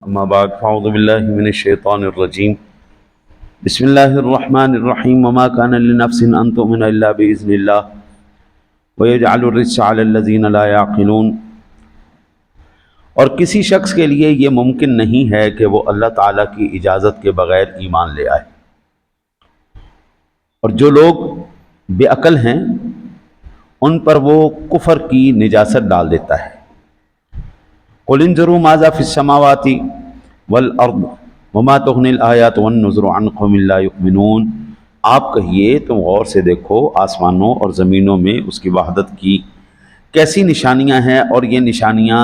اما بعد فاعوذ باللہ من الشیطان الرجیم بسم اللہ الرحمن الرحیم وما کان لنفس ان تؤمن الا باذن اللہ ویجعل الرجس علی الذین لا یعقلون، اور کسی شخص کے لیے یہ ممکن نہیں ہے کہ وہ اللہ تعالیٰ کی اجازت کے بغیر ایمان لے آئے، اور جو لوگ بے عقل ہیں ان پر وہ کفر کی نجاست ڈال دیتا ہے۔ قل انظروا ماذا فی السماوات والارض وما تغنی الآیات والنذر عن قوم لا یؤمنون، آپ کہیے تم غور سے دیکھو آسمانوں اور زمینوں میں اس کی وحدت کی کیسی نشانیاں ہیں، اور یہ نشانیاں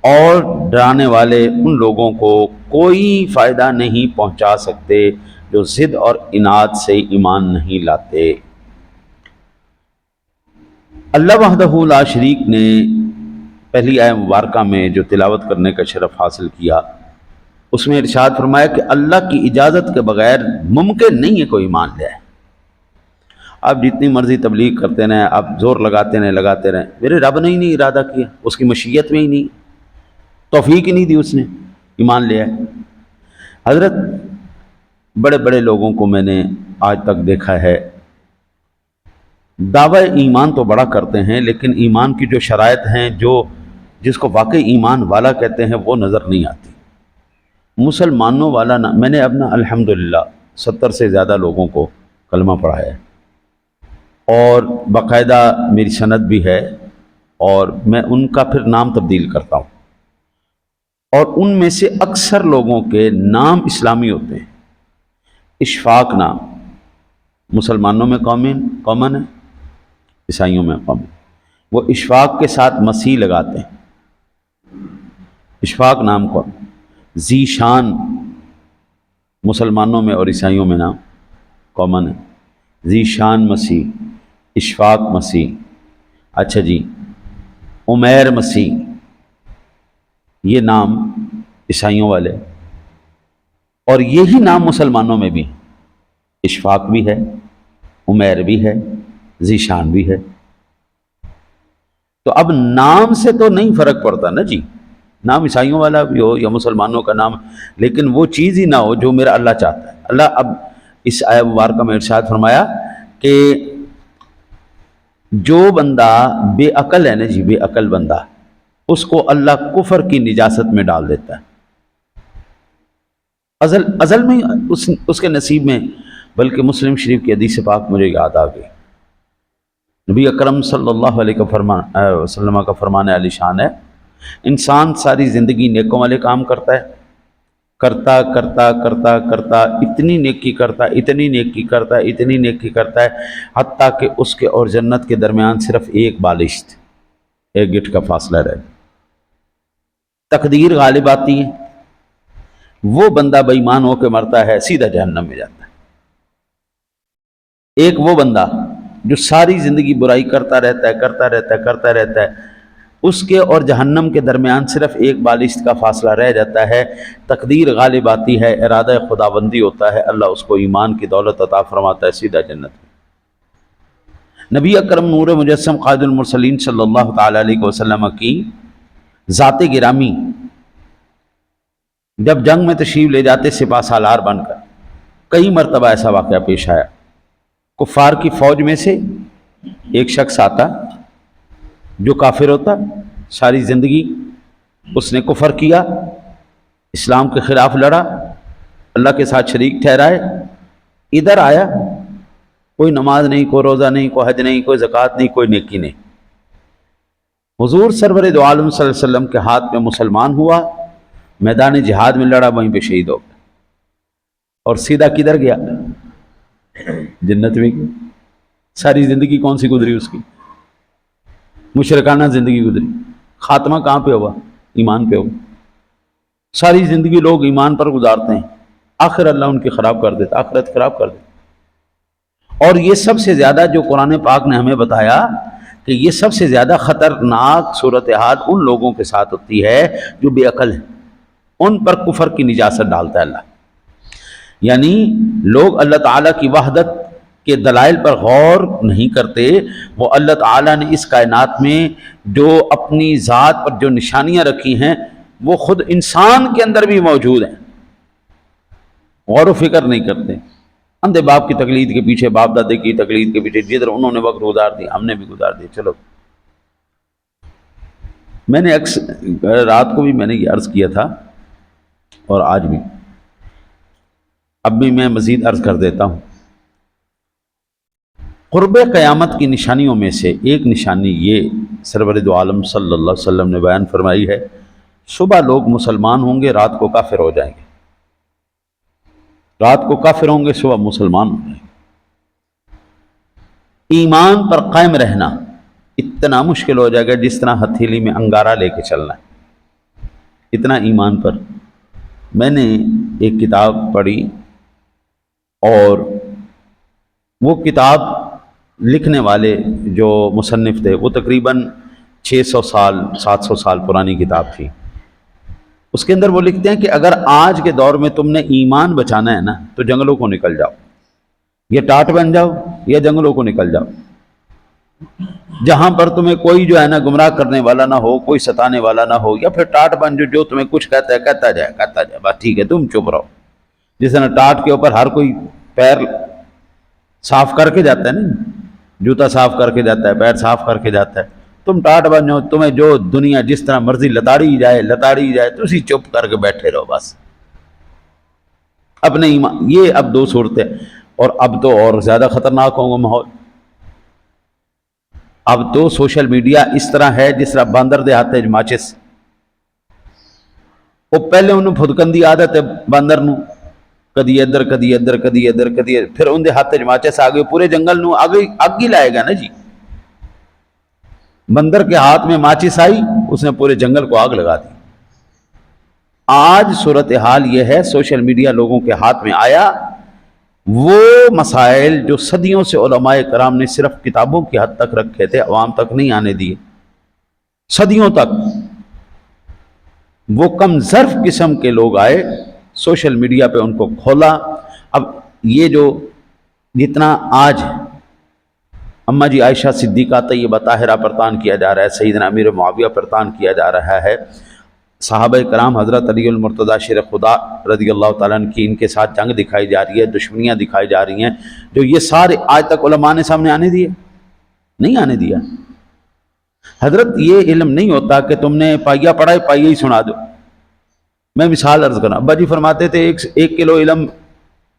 اور ڈرانے والے ان لوگوں کو کوئی فائدہ نہیں پہنچا سکتے جو ضد اور عناد سے ایمان نہیں لاتے۔ اللہ وحدہ لا شریک نے پہلی آیہ مبارکہ میں جو تلاوت کرنے کا شرف حاصل کیا، اس میں ارشاد فرمایا کہ اللہ کی اجازت کے بغیر ممکن نہیں ہے کوئی ایمان لے آئے۔ آپ جتنی مرضی تبلیغ کرتے رہیں، آپ زور لگاتے رہیں، میرے رب نے ہی نہیں ارادہ کیا، اس کی مشیت میں ہی نہیں، توفیق ہی نہیں دی اس نے، ایمان لے آئے۔ حضرت بڑے بڑے لوگوں کو میں نے آج تک دیکھا ہے، دعوی ایمان تو بڑا کرتے ہیں لیکن ایمان کی جو شرائط ہیں، جس کو واقعی ایمان والا کہتے ہیں، وہ نظر نہیں آتی۔ مسلمانوں والا نہ، میں نے اپنا الحمدللہ 70 سے زیادہ لوگوں کو کلمہ پڑھایا ہے، اور باقاعدہ میری سند بھی ہے، اور میں ان کا پھر نام تبدیل کرتا ہوں، اور ان میں سے اکثر لوگوں کے نام اسلامی ہوتے ہیں۔ اشفاق نام مسلمانوں میں کامن ہے، عیسائیوں میں کامن، وہ اشفاق کے ساتھ مسیح لگاتے ہیں۔ اشفاق نام کو ذیشان مسلمانوں میں اور عیسائیوں میں نام کامن ہے، ذیشان مسیح، اشفاق مسیح۔ اچھا جی، عمیر مسیح، یہ نام عیسائیوں والے، اور یہی نام مسلمانوں میں بھی، اشفاق بھی ہے، عمیر بھی ہے، ذیشان بھی ہے۔ تو اب نام سے تو نہیں فرق پڑتا نا جی، نام عیسائیوں والا بھی ہو یا مسلمانوں کا نام، لیکن وہ چیز ہی نہ ہو جو میرا اللہ چاہتا ہے۔ اللہ اب اس آیہ مبارکہ میں ارشاد فرمایا کہ جو بندہ بے عقل ہے نا جی، بے عقل بندہ، اس کو اللہ کفر کی نجاست میں ڈال دیتا ہے، ازل میں اس کے نصیب میں۔ بلکہ مسلم شریف کی حدیث پاک مجھے یاد آ گئی، نبی اکرم صلی اللہ علیہ وسلم کا فرمان عالی شان ہے، انسان ساری زندگی نیکوں والے کام کرتا ہے، کرتا کرتا کرتا کرتا اتنی نیکی کرتا ہے حتیٰ کہ اس کے اور جنت کے درمیان صرف ایک بالشت، ایک گٹھ کا فاصلہ رہے۔ تقدیر غالب آتی ہے، وہ بندہ بے ایمان ہو کے مرتا ہے، سیدھا جہنم میں جاتا ہے۔ ایک وہ بندہ جو ساری زندگی برائی کرتا رہتا ہے، اس کے اور جہنم کے درمیان صرف ایک بالشت کا فاصلہ رہ جاتا ہے، تقدیر غالب آتی ہے، ارادہ خداوندی ہوتا ہے، اللہ اس کو ایمان کی دولت عطا فرماتا ہے، سیدھا جنت میں۔ نبی اکرم نور مجسم قائد المرسلین صلی اللہ تعالی علیہ وسلم کی ذات گرامی جب جنگ میں تشریف لے جاتے سپہ سالار بن کر، کئی مرتبہ ایسا واقعہ پیش آیا، کفار کی فوج میں سے ایک شخص آتا جو کافر ہوتا، ساری زندگی اس نے کفر کیا، اسلام کے خلاف لڑا، اللہ کے ساتھ شریک ٹھہرائے، ادھر آیا، کوئی نماز نہیں، کوئی روزہ نہیں، کوئی حج نہیں، کوئی زکوٰۃ نہیں، کوئی نیکی نہیں، حضور سرور دو عالم صلی اللہ علیہ وسلم کے ہاتھ میں مسلمان ہوا، میدان جہاد میں لڑا، وہیں پہ شہید ہو گیا، اور سیدھا کدھر گیا؟ جنت میں گیا۔ ساری زندگی کون سی گزری اس کی؟ مشرکانہ زندگی گزری، خاتمہ کہاں پہ ہوا؟ ایمان پہ ہوا۔ ساری زندگی لوگ ایمان پر گزارتے ہیں، آخر اللہ ان کی خراب کر دیتا، آخرت خراب کر دیتا۔ اور یہ سب سے زیادہ جو قرآن پاک نے ہمیں بتایا کہ یہ سب سے زیادہ خطرناک صورتحال ان لوگوں کے ساتھ ہوتی ہے جو بے عقل ہیں، ان پر کفر کی نجاست ڈالتا ہے اللہ۔ یعنی لوگ اللہ تعالیٰ کی وحدت کے دلائل پر غور نہیں کرتے، وہ اللہ تعالیٰ نے اس کائنات میں جو اپنی ذات پر جو نشانیاں رکھی ہیں، وہ خود انسان کے اندر بھی موجود ہیں، غور و فکر نہیں کرتے، اندھے باپ کی تقلید کے پیچھے، باپ دادے کی تقلید کے پیچھے، جدھر انہوں نے وقت گزار دیا ہم نے بھی گزار دیا، چلو۔ میں نے رات کو بھی میں نے یہ عرض کیا تھا اور آج بھی، اب بھی میں مزید عرض کر دیتا ہوں۔ قرب قیامت کی نشانیوں میں سے ایک نشانی یہ سرور دو عالم صلی اللہ علیہ وسلم نے بیان فرمائی ہے، صبح لوگ مسلمان ہوں گے، رات کو کافر ہو جائیں گے، رات کو کافر ہوں گے، صبح مسلمان ہوں گے۔ ایمان پر قائم رہنا اتنا مشکل ہو جائے گا جس طرح ہتھیلی میں انگارہ لے کے چلنا ہے، اتنا ایمان پر۔ میں نے ایک کتاب پڑھی اور وہ کتاب لکھنے والے جو مصنف تھے وہ تقریباً 600 سال 700 سال پرانی کتاب تھی۔ اس کے اندر وہ لکھتے ہیں کہ اگر آج کے دور میں تم نے ایمان بچانا ہے نا تو جنگلوں کو نکل جاؤ، یا ٹاٹ بن جاؤ یا جنگلوں کو نکل جاؤ، جہاں پر تمہیں کوئی جو ہے نا گمراہ کرنے والا نہ ہو، کوئی ستانے والا نہ ہو، یا پھر ٹاٹ بن جو تمہیں کچھ کہتا ہے کہتا جائے، بس ٹھیک ہے تم چپ رہو۔ جس طرح ٹاٹ کے اوپر ہر کوئی پیر صاف کر کے جاتا ہے نا، جوتا صاف کر کے جاتا ہے، پیر صاف کر کے جاتا ہے، تم ٹاٹ بن جاؤ، تمہیں جو دنیا جس طرح مرضی لتاڑی جائے تو اسی چپ کر کے بیٹھے رہو بس اپنے ایمان۔ یہ اب دو صورتیں، اور اب تو اور زیادہ خطرناک ہوں گا ماحول۔ اب تو سوشل میڈیا اس طرح ہے جس طرح باندر دے ہاتھ ماچس، وہ پہلے انہوں پھدکندی عادت ہے باندر نو، کدی ادھر کدی ادھر کدی ادھر کدی ادھر، پھر اندے ہاتھ ماچس آگے پورے جنگل نو آگے اگ ہی لائے گا نا جی۔ بندر کے ہاتھ میں ماچس آئی، اس نے پورے جنگل کو آگ لگا دی۔ آج صورتحال یہ ہے، سوشل میڈیا لوگوں کے ہاتھ میں آیا، وہ مسائل جو صدیوں سے علماء کرام نے صرف کتابوں کی حد تک رکھے تھے، عوام تک نہیں آنے دیے، صدیوں تک وہ کم ظرف قسم کے لوگ آئے، سوشل میڈیا پہ ان کو کھولا۔ اب یہ جو جتنا آج اماں جی عائشہ صدیقہ طیبہ طاہرہ پر تان کیا جا رہا ہے، سیدنا امیر معاویہ پر تان کیا جا رہا ہے، صحابہ کرام حضرت علی المرتضیٰ شیر خدا رضی اللہ تعالیٰ عنہ کی ان کے ساتھ جنگ دکھائی جا رہی ہے، دشمنیاں دکھائی جا رہی ہیں، جو یہ سارے آج تک علماء نے سامنے آنے دیے؟ نہیں آنے دیا۔ حضرت یہ علم نہیں ہوتا کہ تم نے پائیا پڑھا ہے پائیا ہی سنا دو۔ میں مثال عرض کرنا، ابا جی فرماتے تھے 1 کلو علم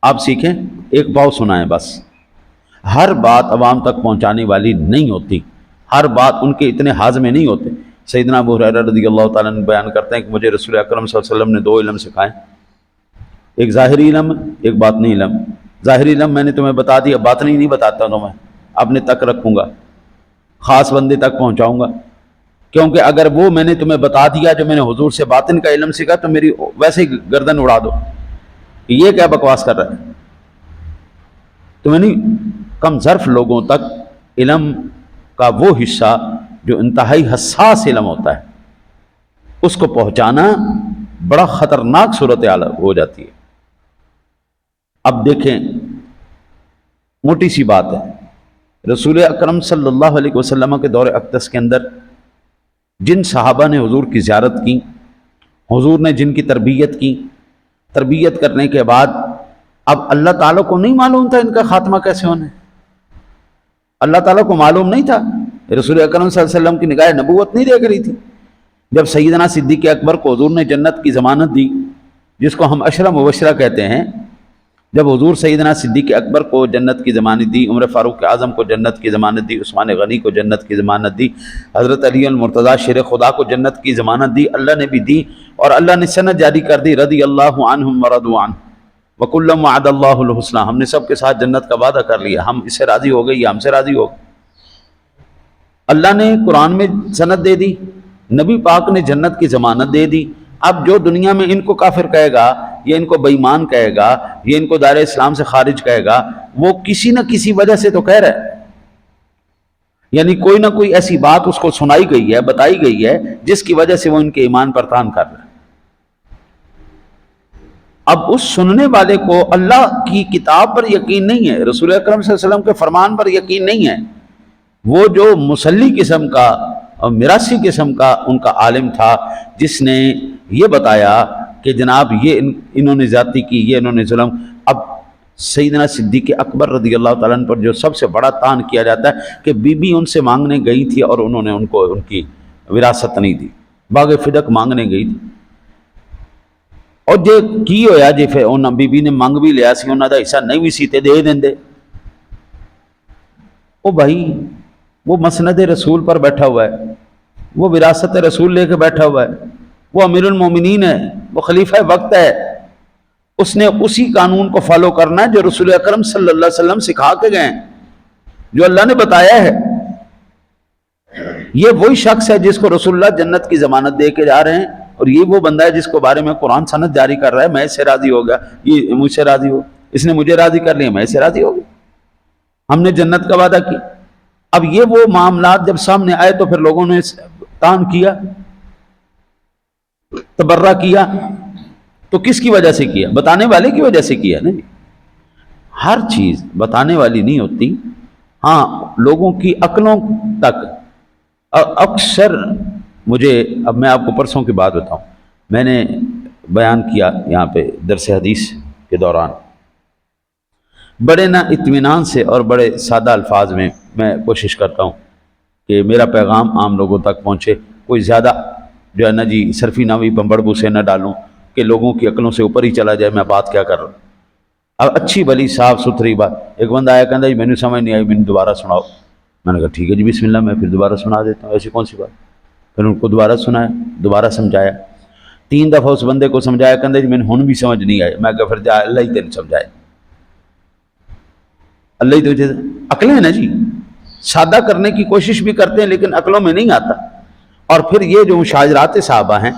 آپ سیکھیں، 1 پاؤ سنائیں بس۔ ہر بات عوام تک پہنچانے والی نہیں ہوتی، ہر بات ان کے اتنے ہاضمے میں نہیں ہوتے۔ سیدنا ابو ہریرہ رضی اللہ تعالیٰ عنہ بیان کرتے ہیں کہ مجھے رسول اکرم صلی اللہ علیہ وسلم نے 2 علم سکھائے، ایک ظاہری علم، ایک باطنی علم۔ ظاہری علم میں نے تمہیں بتا دیا، باطنی نہیں بتاتا تمہیں، اپنے تک رکھوں گا، خاص بندے تک پہنچاؤں گا، کیونکہ اگر وہ میں نے تمہیں بتا دیا جو میں نے حضور سے باطن کا علم سیکھا تو میری ویسے ہی گردن اڑا دو کہ یہ کیا بکواس کر رہا ہے۔ تمہیں نہیں، کم ظرف لوگوں تک علم کا وہ حصہ جو انتہائی حساس علم ہوتا ہے اس کو پہنچانا بڑا خطرناک صورتحال ہو جاتی ہے۔ اب دیکھیں، موٹی سی بات ہے، رسول اکرم صلی اللہ علیہ وسلم کے دور اقدس کے اندر جن صحابہ نے حضور کی زیارت کی، حضور نے جن کی تربیت کی، تربیت کرنے کے بعد اب اللہ تعالیٰ کو نہیں معلوم تھا ان کا خاتمہ کیسے ہونا ہے، اللہ تعالیٰ کو معلوم نہیں تھا، رسول اکرم صلی اللہ علیہ وسلم کی نگاہ نبوت نہیں دیکھ رہی تھی۔ جب سیدنا صدیق اکبر کو حضور نے جنت کی ضمانت دی، جس کو ہم عشرہ مبشرہ کہتے ہیں، جب حضور سیدنا صدیق اکبر کو جنت کی ضمانت دی، عمر فاروق اعظم کو جنت کی ضمانت دی، عثمان غنی کو جنت کی ضمانت دی، حضرت علی المرتضیٰ شیر خدا کو جنت کی ضمانت دی، اللہ نے بھی دی، اور اللہ نے سند جاری کر دی، رضی اللہ عنہم ورضوا عنہ وکلا وعد اللہ الحسنی، ہم نے سب کے ساتھ جنت کا وعدہ کر لیا، ہم اس سے راضی ہو گئے یا ہم سے راضی ہو گئے۔ اللہ نے قرآن میں سند دے دی، نبی پاک نے جنت کی ضمانت دے دی۔ اب جو دنیا میں ان کو کافر کہے گا، یا ان کو بے ایمان کہے گا، یا ان کو دائرہ اسلام سے خارج کہے گا، وہ کسی نہ کسی وجہ سے تو کہہ رہا ہے، یعنی کوئی نہ کوئی ایسی بات اس کو سنائی گئی ہے، بتائی گئی ہے، جس کی وجہ سے وہ ان کے ایمان پر تان کر رہا ہے۔ اب اس سننے والے کو اللہ کی کتاب پر یقین نہیں ہے، رسول اکرم صلی اللہ علیہ وسلم کے فرمان پر یقین نہیں ہے، وہ جو مسلی قسم کا اور 82 قسم کا ان کا عالم تھا جس نے یہ بتایا کہ جناب یہ انہوں نے زیادتی کی، یہ انہوں نے ظلم. اب سیدنا صدیق اکبر رضی اللہ تعالیٰ عنہ پر جو سب سے بڑا تان کیا جاتا ہے کہ بی بی ان سے مانگنے گئی تھی اور انہوں نے ان کو ان کی وراثت نہیں دی، باغ فدق مانگنے گئی تھی اور جے کی ہویا جے پھر انہاں بی بی نے مانگ بھی لیا سی، انہاں دا حصہ نہیں بھی سی تے دے دیندے. او بھائی وہ مسند رسول پر بیٹھا ہوا ہے، وہ وراثت رسول لے کے بیٹھا ہوا ہے، وہ امیر المومنین ہے، وہ خلیفہ وقت ہے، اس نے اسی قانون کو فالو کرنا ہے جو رسول اکرم صلی اللہ علیہ وسلم سکھا کے گئے ہیں، جو اللہ نے بتایا ہے. یہ وہی شخص ہے جس کو رسول اللہ جنت کی ضمانت دے کے جا رہے ہیں، اور یہ وہ بندہ ہے جس کو بارے میں قرآن سند جاری کر رہا ہے میں اس سے راضی ہو گیا، یہ مجھ سے راضی ہو، اس نے مجھے راضی کر لیا میں اس سے راضی ہو گیا، ہم نے جنت کا وعدہ کیا. اب یہ وہ معاملات جب سامنے آئے تو پھر لوگوں نے تان کیا، تبرہ کیا، تو کس کی وجہ سے کیا؟ بتانے والے کی وجہ سے کیا نا. ہر چیز بتانے والی نہیں ہوتی، ہاں لوگوں کی عقلوں تک. اکثر مجھے، اب میں آپ کو پرسوں کی بات بتاؤں، میں نے بیان کیا یہاں پہ درس حدیث کے دوران، بڑے نا اطمینان سے اور بڑے سادہ الفاظ میں کوشش کرتا ہوں کہ میرا پیغام عام لوگوں تک پہنچے. کوئی زیادہ جو ہے نا جی صرفی ناوی بمبڑبو سے نہ ڈالوں کہ لوگوں کی عقلوں سے اوپر ہی چلا جائے میں بات کیا کر رہا ہوں. اب اچھی بھلی صاف ستھری بات. ایک بندہ آیا کہتا جی میں نے سمجھ نہیں آئی، میں نے دوبارہ سناؤ. میں نے کہا ٹھیک ہے جی بسم اللہ، میں پھر دوبارہ سنا دیتا ہوں، ایسی کون سی بات. پھر ان کو دوبارہ سنایا، دوبارہ سمجھایا، 3 دفعہ اس بندے کو سمجھایا، کہتا جی میں نے ہن بھی سمجھ نہیں آئی. میں کہا پھر جا اللہ ہی تیرے سمجھائے، اللہ ہی تجھے. عقلیں ہیں نا جی، سادہ کرنے کی کوشش بھی کرتے ہیں لیکن عقلوں میں نہیں آتا. اور پھر یہ جو مشاجرات صحابہ ہیں،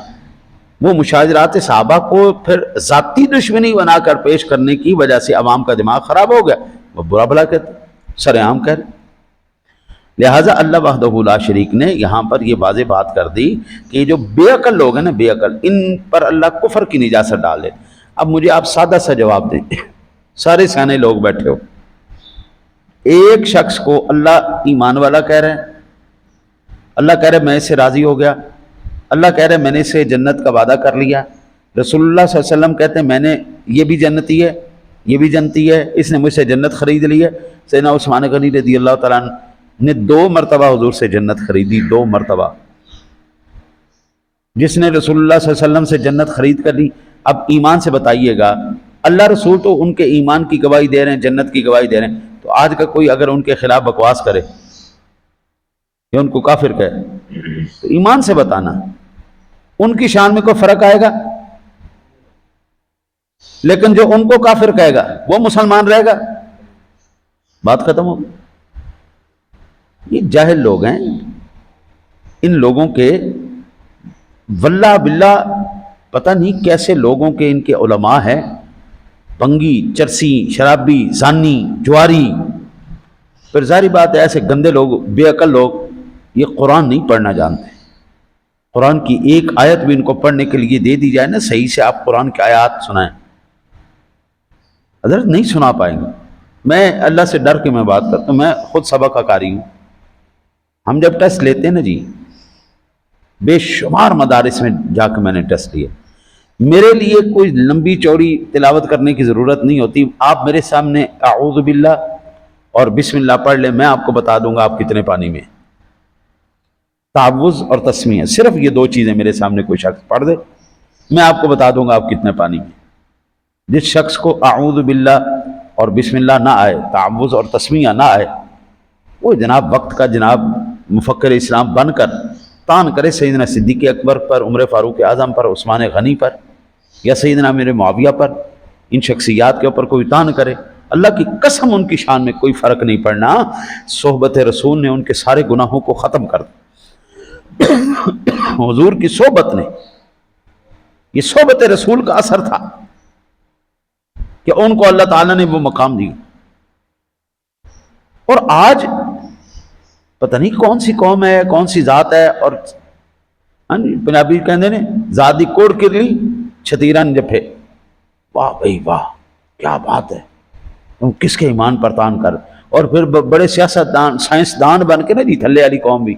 وہ مشاجرات صحابہ کو پھر ذاتی دشمنی بنا کر پیش کرنے کی وجہ سے عوام کا دماغ خراب ہو گیا، وہ برا بھلا کہتے، سر عام کہہ رہے. لہٰذا اللہ وحدہ لا شریک نے یہاں پر یہ واضح بات کر دی کہ یہ جو بے عقل لوگ ہیں نا، بے عقل، ان پر اللہ کفر کی نجاست ڈالے. اب مجھے آپ سادہ سا جواب دیں، سارے سیانے لوگ بیٹھے ہو، ایک شخص کو اللہ ایمان والا کہہ رہے ہیں، اللہ کہہ رہے میں اس سے راضی ہو گیا، اللہ کہہ رہے میں نے اسے جنت کا وعدہ کر لیا، رسول اللہ صلی اللہ علیہ وسلم کہتے ہیں میں نے، یہ بھی جنتی ہے، یہ بھی جنتی ہے، اس نے مجھ سے جنت خرید لی ہے. سیدنا عثمان غنی رضی اللہ تعالیٰ عنہ نے 2 مرتبہ حضور سے جنت خریدی، 2 مرتبہ. جس نے رسول اللہ صلی اللہ علیہ وسلم سے جنت خرید کر لی. اب ایمان سے بتائیے گا، اللہ رسول تو ان کے ایمان کی گواہی دے رہے ہیں، جنت کی گواہی دے رہے ہیں، تو آج کا کوئی اگر ان کے خلاف بکواس کرے یا ان کو کافر کہے تو ایمان سے بتانا، ان کی شان میں کوئی فرق آئے گا؟ لیکن جو ان کو کافر کہے گا وہ مسلمان رہے گا، بات ختم ہو. یہ جاہل لوگ ہیں، ان لوگوں کے واللہ باللہ پتہ نہیں کیسے لوگوں کے ان کے علماء ہیں، بنگی، چرسی، شرابی، زانی، جواری. پھر ظاہری بات ہے ایسے گندے لوگ، بے عقل لوگ یہ قرآن نہیں پڑھنا جانتے. قرآن کی ایک آیت بھی ان کو پڑھنے کے لیے دے دی جائے نا صحیح سے، آپ قرآن کی آیات سنائیں، حضرت نہیں سنا پائیں گے. میں اللہ سے ڈر کے میں بات کرتا ہوں، میں خود سبق کا قاری ہوں. ہم جب ٹیسٹ لیتے ہیں نا جی، بے شمار مدارس میں جا کے میں نے ٹیسٹ لیا، میرے لیے کوئی لمبی چوڑی تلاوت کرنے کی ضرورت نہیں ہوتی. آپ میرے سامنے اعوذ باللہ اور بسم اللہ پڑھ لیں، میں آپ کو بتا دوں گا آپ کتنے پانی میں. تعوذ اور تسمیہ، صرف یہ 2 چیزیں میرے سامنے کوئی شخص پڑھ دے، میں آپ کو بتا دوں گا آپ کتنے پانی میں. جس شخص کو اعوذ باللہ اور بسم اللہ نہ آئے، تعوذ اور تسمیہ نہ آئے، وہ جناب وقت کا جناب مفکر اسلام بن کر تان کرے سیدنا صدیق اکبر پر، عمر فاروق اعظم پر، عثمان غنی پر، یا سیدنا امیر معاویہ پر، ان شخصیات کے اوپر کوئی تان کرے. اللہ کی قسم ان کی شان میں کوئی فرق نہیں پڑنا. صحبت رسول نے ان کے سارے گناہوں کو ختم کر دیا. حضور کی صحبت نے، یہ صحبت رسول کا اثر تھا کہ ان کو اللہ تعالیٰ نے وہ مقام دی. اور آج پتہ نہیں کون سی قوم ہے، کون سی ذات ہے، اور پنجابی کہندے نے ذات دی کوڑ کرلی چھتیرن جپے. واہ بھائی واہ، کیا بات ہے، تم کس کے ایمان پر تان کر. اور پھر بڑے سیاست دان، سائنس دان بن کے نا جی تھلے والی قوم بھی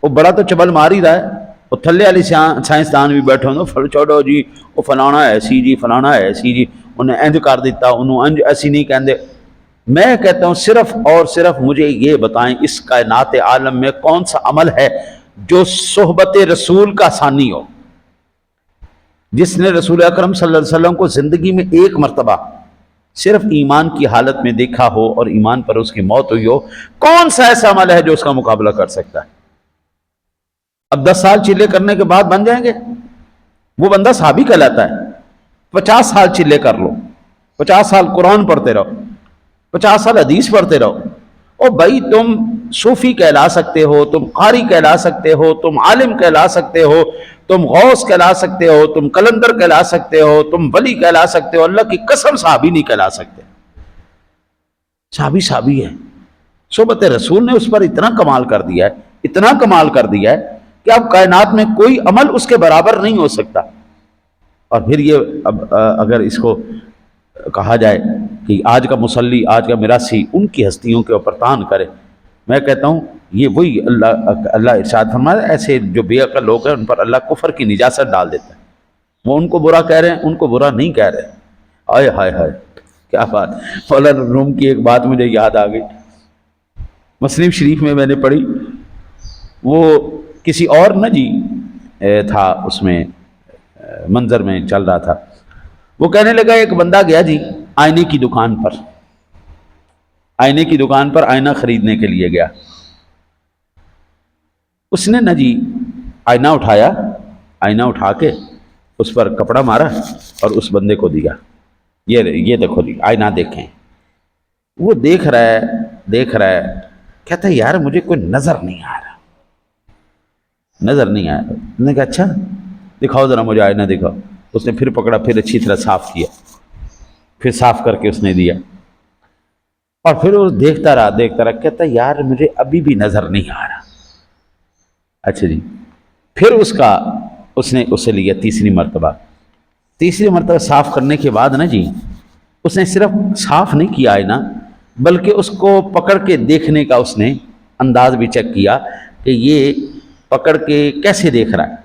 وہ بڑا تو چبل مار ہی رہا ہے، وہ تھلے والی سائنسدان بھی بیٹھے ہوں پھل چھوڑو جی وہ فلانا ایسی جی فلانا ایسی جی انہیں انج کر دیتا انہوں انج ایسی نہیں کہندے۔ میں کہتا ہوں صرف اور صرف مجھے یہ بتائیں اس کائنات عالم میں کون سا عمل ہے جو صحبت رسول کا ثانی ہو؟ جس نے رسول اکرم صلی اللہ علیہ وسلم کو زندگی میں ایک مرتبہ صرف ایمان کی حالت میں دیکھا ہو اور ایمان پر اس کی موت ہوئی ہو، کون سا ایسا عمل ہے جو اس کا مقابلہ کر سکتا ہے؟ اب 10 سال چلے کرنے کے بعد بن جائیں گے؟ وہ بندہ صحابی کہلاتا ہے۔ 50 سال چلے کر لو، 50 سال قرآن پڑھتے رہو، 50 سال حدیث پڑھتے رہو، او بھائی تم صوفی کہلا سکتے ہو، تم قاری کہلا سکتے ہو، تم عالم کہلا سکتے ہو، تم غوث کہلا سکتے ہو، تم کلندر کہلا سکتے ہو، تم ولی کہلا سکتے ہو، اللہ کی قسم صحابی نہیں کہلا سکتے۔ صحابی ہے۔ صحبت رسول نے اس پر اتنا کمال کر دیا ہے، اتنا کمال کر دیا ہے کہ اب کائنات میں کوئی عمل اس کے برابر نہیں ہو سکتا۔ اور پھر یہ اب اگر اس کو کہا جائے کہ آج کا مصلی، آج کا میراثی ان کی ہستیوں کے اوپر تان کرے، میں کہتا ہوں یہ وہی اللہ ارشاد فرماتا ہے ایسے جو بے عقل لوگ ہیں ان پر اللہ کفر کی نجاست ڈال دیتا ہے۔ وہ ان کو برا کہہ رہے ہیں، ان کو برا نہیں کہہ رہے۔ آئے ہائے ہائے کیا بات! مولانا روم کی ایک بات مجھے یاد آ گئی، مسلم شریف میں نے پڑھی، وہ کسی اور نہ جی تھا اس میں منظر میں چل رہا تھا، وہ کہنے لگا ایک بندہ گیا جی آئینے کی دکان پر، آئینے کی دکان پر آئینہ خریدنے کے لیے گیا۔ اس نے نہ جی آئینہ اٹھایا، آئینہ اٹھا کے اس پر کپڑا مارا اور اس بندے کو دیا، یہ دیکھو جی آئینہ دیکھیں۔ وہ دیکھ رہا ہے کہتا ہے یار مجھے کوئی نظر نہیں آ رہا، نظر نہیں آیا۔ میں نے کہا اچھا دکھاؤ ذرا مجھے آئینہ دکھاؤ۔ اس نے پھر پکڑا، پھر اچھی طرح صاف کیا، پھر صاف کر کے اس نے دیا، اور پھر وہ دیکھتا رہا کہتا ہے یار مجھے ابھی بھی نظر نہیں آ رہا۔ اچھا جی، پھر اس نے اسے لیا تیسری مرتبہ صاف کرنے کے بعد نا جی اس نے صرف صاف نہیں کیا آئینہ بلکہ اس کو پکڑ کے دیکھنے کا اس نے انداز بھی چیک کیا کہ یہ پکڑ کے کیسے دیکھ رہا ہے۔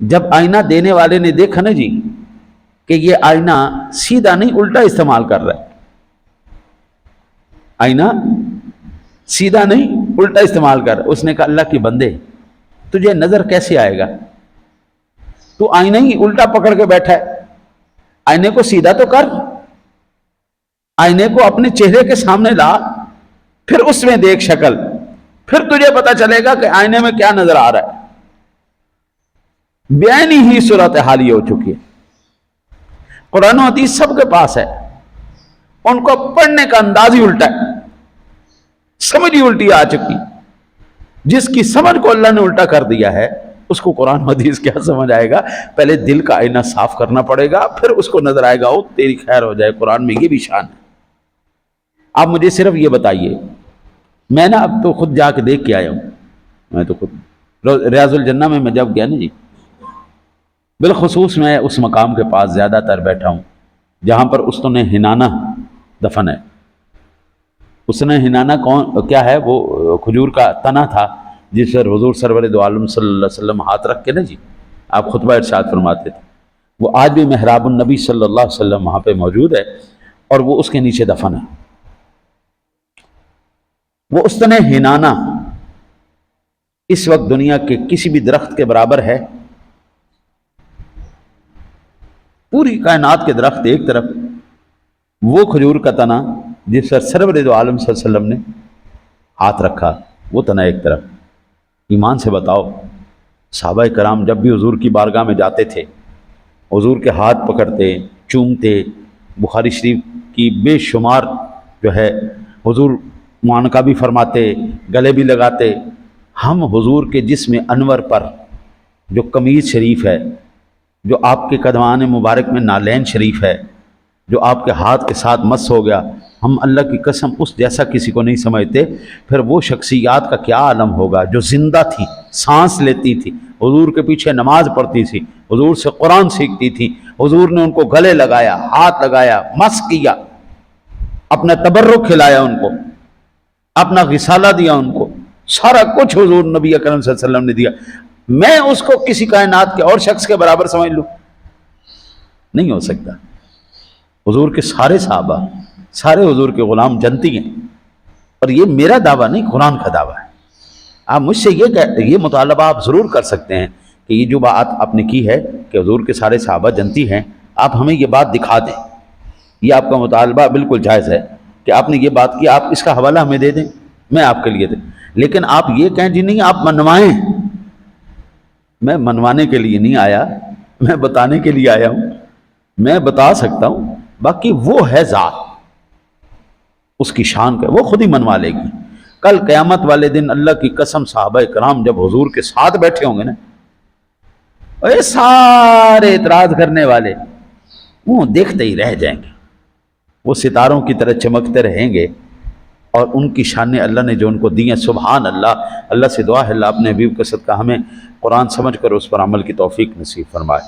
جب آئینہ دینے والے نے دیکھا نا جی کہ یہ آئینہ سیدھا نہیں الٹا استعمال کر رہا ہے، آئینہ سیدھا نہیں الٹا استعمال کر رہا ہے، اس نے کہا اللہ کے بندے تجھے نظر کیسے آئے گا؟ تو آئینہ ہی الٹا پکڑ کے بیٹھا ہے، آئینے کو سیدھا تو کر، آئینے کو اپنے چہرے کے سامنے لا، پھر اس میں دیکھ شکل، پھر تجھے پتا چلے گا کہ آئینے میں کیا نظر آ رہا ہے۔ بیانی ہی صورتحال یہ ہو چکی ہے۔ قرآن و حدیث سب کے پاس ہے، ان کو پڑھنے کا انداز ہی الٹا ہے، سمجھ ہی الٹی آ چکی۔ جس کی سمجھ کو اللہ نے الٹا کر دیا ہے اس کو قرآن و حدیث کیا سمجھ آئے گا؟ پہلے دل کا آئینہ صاف کرنا پڑے گا، پھر اس کو نظر آئے گا او تیری خیر ہو جائے۔ قرآن میں یہ بھی شان ہے۔ آپ مجھے صرف یہ بتائیے، میں نا اب تو خود جا کے دیکھ کے آیا ہوں، میں تو خود ریاض الجنہ میں جب گیا نا جی، بالخصوص میں اس مقام کے پاس زیادہ تر بیٹھا ہوں جہاں پر استن ہنانہ دفن ہے۔ استن ہنانہ کیا ہے؟ وہ کھجور کا تنا تھا جس پر حضور سرور دو عالم صلی اللہ علیہ وسلم ہاتھ رکھ کے نا جی آپ خطبہ ارشاد فرماتے تھے۔ وہ آج بھی محراب النبی صلی اللہ علیہ وسلم وہاں پہ موجود ہے اور وہ اس کے نیچے دفن ہے۔ وہ استن ہنانہ اس وقت دنیا کے کسی بھی درخت کے برابر ہے؟ پوری کائنات کے درخت ایک طرف، وہ کھجور کا تنا جس پر سرور دو عالم صلی اللہ علیہ وسلم نے ہاتھ رکھا وہ تنا ایک طرف۔ ایمان سے بتاؤ، صحابہ کرام جب بھی حضور کی بارگاہ میں جاتے تھے حضور کے ہاتھ پکڑتے، چومتے، بخاری شریف کی بے شمار جو ہے حضور معانقہ بھی فرماتے، گلے بھی لگاتے۔ ہم حضور کے جسم انور پر جو قمیض شریف ہے، جو آپ کے قدمان مبارک میں نالین شریف ہے، جو آپ کے ہاتھ کے ساتھ مس ہو گیا، ہم اللہ کی قسم اس جیسا کسی کو نہیں سمجھتے۔ پھر وہ شخصیات کا کیا عالم ہوگا جو زندہ تھی، سانس لیتی تھی، حضور کے پیچھے نماز پڑھتی تھی، حضور سے قرآن سیکھتی تھی، حضور نے ان کو گلے لگایا، ہاتھ لگایا، مس کیا، اپنا تبرک کھلایا ان کو، اپنا غسالہ دیا ان کو۔ سارا کچھ حضور نبی اکرم صلی اللہ علیہ وسلم نے دیا، میں اس کو کسی کائنات کے اور شخص کے برابر سمجھ لوں؟ نہیں ہو سکتا۔ حضور کے سارے صحابہ، سارے حضور کے غلام جنتی ہیں، اور یہ میرا دعویٰ نہیں، قرآن کا دعویٰ ہے۔ آپ مجھ سے یہ مطالبہ آپ ضرور کر سکتے ہیں کہ یہ جو بات آپ نے کی ہے کہ حضور کے سارے صحابہ جنتی ہیں، آپ ہمیں یہ بات دکھا دیں۔ یہ آپ کا مطالبہ بالکل جائز ہے کہ آپ نے یہ بات کی، آپ اس کا حوالہ ہمیں دے دیں، میں آپ کے لیے دیں۔ لیکن آپ یہ کہیں جی نہیں آپ منوائیں، میں منوانے کے لیے نہیں آیا، میں بتانے کے لیے آیا ہوں۔ میں بتا سکتا ہوں، باقی وہ ہے ذات، اس کی شان کا، وہ خود ہی منوا لے گی۔ کل قیامت والے دن اللہ کی قسم صحابہ کرام جب حضور کے ساتھ بیٹھے ہوں گے نا، اور یہ سارے اعتراض کرنے والے وہ دیکھتے ہی رہ جائیں گے، وہ ستاروں کی طرح چمکتے رہیں گے، اور ان کی شانیں اللہ نے جو ان کو دی ہیں، سبحان اللہ۔ اللہ سے دعا ہے اللہ اپنے حبیب کا صدقہ ہمیں قرآن سمجھ کر اس پر عمل کی توفیق نصیب فرمائے۔